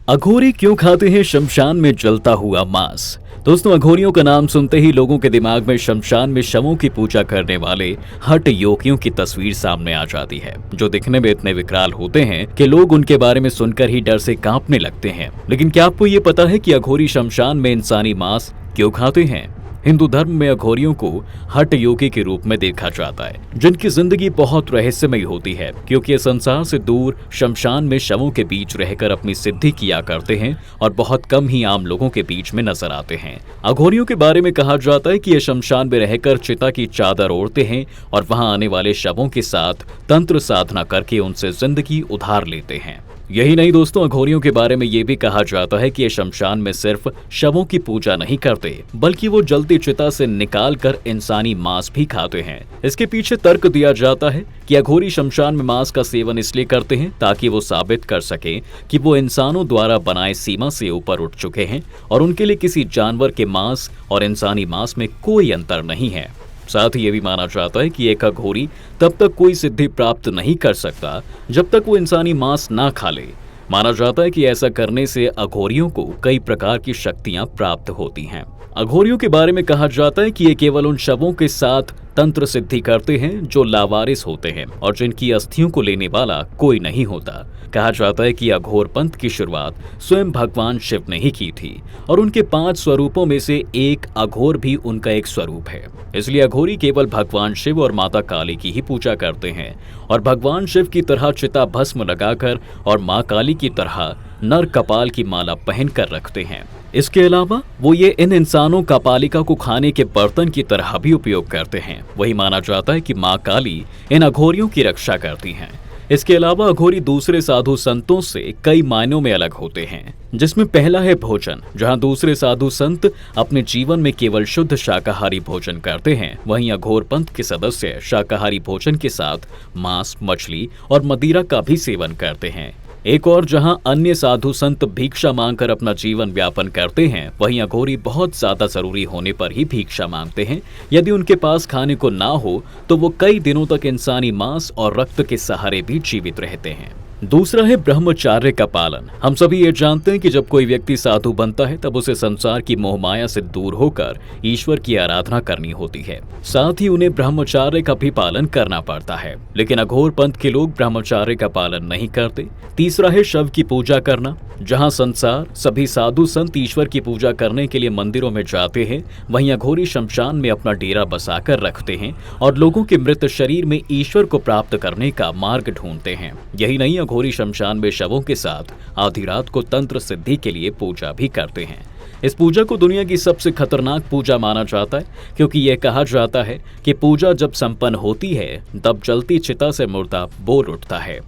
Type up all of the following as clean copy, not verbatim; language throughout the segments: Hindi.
अघोरी क्यों खाते हैं शमशान में जलता हुआ मांस। दोस्तों, अघोरियों का नाम सुनते ही लोगों के दिमाग में शमशान में शवों की पूजा करने वाले हठ योगियों की तस्वीर सामने आ जाती है, जो दिखने में इतने विकराल होते हैं कि लोग उनके बारे में सुनकर ही डर से कांपने लगते हैं। लेकिन क्या आपको ये पता है कि अघोरी शमशान में इंसानी मांस क्यों खाते हैं? हिंदू धर्म में अघोरियों को हठ योगी के रूप में देखा जाता है, जिनकी जिंदगी बहुत रहस्यमयी होती है, क्योंकि ये संसार से दूर शमशान में शवों के बीच रहकर अपनी सिद्धि किया करते हैं और बहुत कम ही आम लोगों के बीच में नजर आते हैं। अघोरियों के बारे में कहा जाता है कि ये शमशान में रहकर चिता की चादर ओढ़ते हैं और वहां आने वाले शवों के साथ तंत्र साधना करके उनसे जिंदगी उधार लेते हैं। यही नहीं दोस्तों, अघोरियों के बारे में ये भी कहा जाता है कि ये शमशान में सिर्फ शवों की पूजा नहीं करते, बल्कि वो जलती चिता से निकाल कर इंसानी मांस भी खाते हैं। इसके पीछे तर्क दिया जाता है कि अघोरी शमशान में मांस का सेवन इसलिए करते हैं ताकि वो साबित कर सके कि वो इंसानों द्वारा बनाए सीमा से ऊपर उठ चुके हैं और उनके लिए किसी जानवर के मांस और इंसानी मांस में कोई अंतर नहीं है। साथ ही ये भी माना जाता है कि एक अघोरी तब तक कोई सिद्धि प्राप्त नहीं कर सकता जब तक वो इंसानी मांस ना खा ले। माना जाता है कि ऐसा करने से अघोरियों को कई प्रकार की शक्तियां प्राप्त होती हैं। अघोरियों के बारे में कहा जाता है कि ये केवल उन शवों के साथ तंत्र सिद्धि करते हैं जो लावारिस होते हैं और जिनकी अस्थियों को लेने वाला कोई नहीं होता। कहा जाता है कि अघोर पंथ की शुरुआत स्वयं भगवान शिव ने ही की थी और उनके 5 स्वरूपों में से एक अघोर भी उनका एक स्वरूप है। इसलिए अघोरी केवल भगवान शिव और माता काली की ही पूजा करते हैं और भगवान शिव की तरह चिता भस्म लगाकर और माँ काली की तरह नर कपाल की माला पहन कर रखते हैं। इसके अलावा वो ये इन इंसानों कपालिका को खाने के बर्तन की तरह भी उपयोग करते हैं। वही माना जाता है कि माँ काली इन अघोरियों की रक्षा करती हैं। इसके अलावा अघोरी दूसरे साधु संतों से कई मायनों में अलग होते हैं, जिसमें पहला है भोजन। जहां दूसरे साधु संत अपने जीवन में केवल शुद्ध शाकाहारी भोजन करते हैं, वहीं अघोर पंथ के सदस्य शाकाहारी भोजन के साथ मांस, मछली और मदिरा का भी सेवन करते हैं। एक और जहां अन्य साधु संत भिक्षा मांगकर अपना जीवन व्यापन करते हैं, वहीं अघोरी बहुत ज्यादा जरूरी होने पर ही भिक्षा मांगते हैं। यदि उनके पास खाने को ना हो तो वो कई दिनों तक इंसानी मांस और रक्त के सहारे भी जीवित रहते हैं। दूसरा है ब्रह्मचार्य का पालन। हम सभी ये जानते हैं कि जब कोई व्यक्ति साधु बनता है तब उसे संसार की मोहमाया से दूर होकर ईश्वर की आराधना करनी होती है। साथ ही उन्हें ब्रह्मचार्य का भी पालन करना पड़ता है, लेकिन अघोर पंथ के लोग ब्रह्मचार्य का पालन नहीं करते। तीसरा है शव की पूजा करना। जहां संसार सभी साधु संत ईश्वर की पूजा करने के लिए मंदिरों में जाते हैं, वहीं अघोरी शमशान में अपना डेरा बसाकर रखते हैं और लोगों के मृत शरीर में ईश्वर को प्राप्त करने का मार्ग ढूंढते हैं। यही नहीं, अघोरी शमशान में शवों के साथ आधी रात को तंत्र सिद्धि के लिए पूजा भी करते हैं। इस पूजा को दुनिया की सबसे खतरनाक पूजा माना जाता है, क्योंकि यह कहा जाता है कि पूजा जब संपन्न होती है तब जलती चिता से मुर्दा बोल उठता है।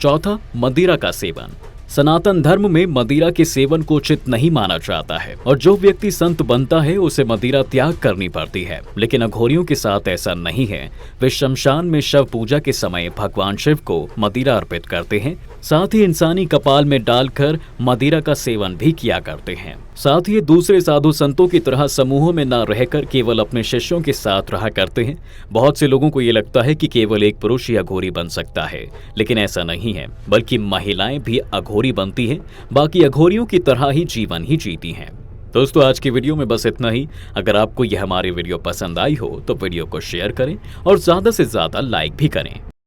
चौथा, मदिरा का सेवन। सनातन धर्म में मदिरा के सेवन को उचित नहीं माना जाता है और जो व्यक्ति संत बनता है उसे मदिरा त्याग करनी पड़ती है, लेकिन अघोरियों के साथ ऐसा नहीं है। वे शमशान में शव पूजा के समय भगवान शिव को मदिरा अर्पित करते हैं। साथ ही इंसानी कपाल में डालकर मदिरा का सेवन भी किया करते हैं। साथ ही दूसरे साधु संतों की तरह समूहों में न रहकर केवल अपने शिष्यों के साथ रहा करते हैं। बहुत से लोगों को ये लगता है कि केवल एक पुरुष ही अघोरी बन सकता है, लेकिन ऐसा नहीं है, बल्कि महिलाएं भी अघोरी बनती हैं। बाकी अघोरियों की तरह ही जीवन ही जीती हैं। दोस्तों, आज की वीडियो में बस इतना ही। अगर आपको यह हमारी वीडियो पसंद आई हो तो वीडियो को शेयर करें और ज्यादा से ज्यादा लाइक भी करें।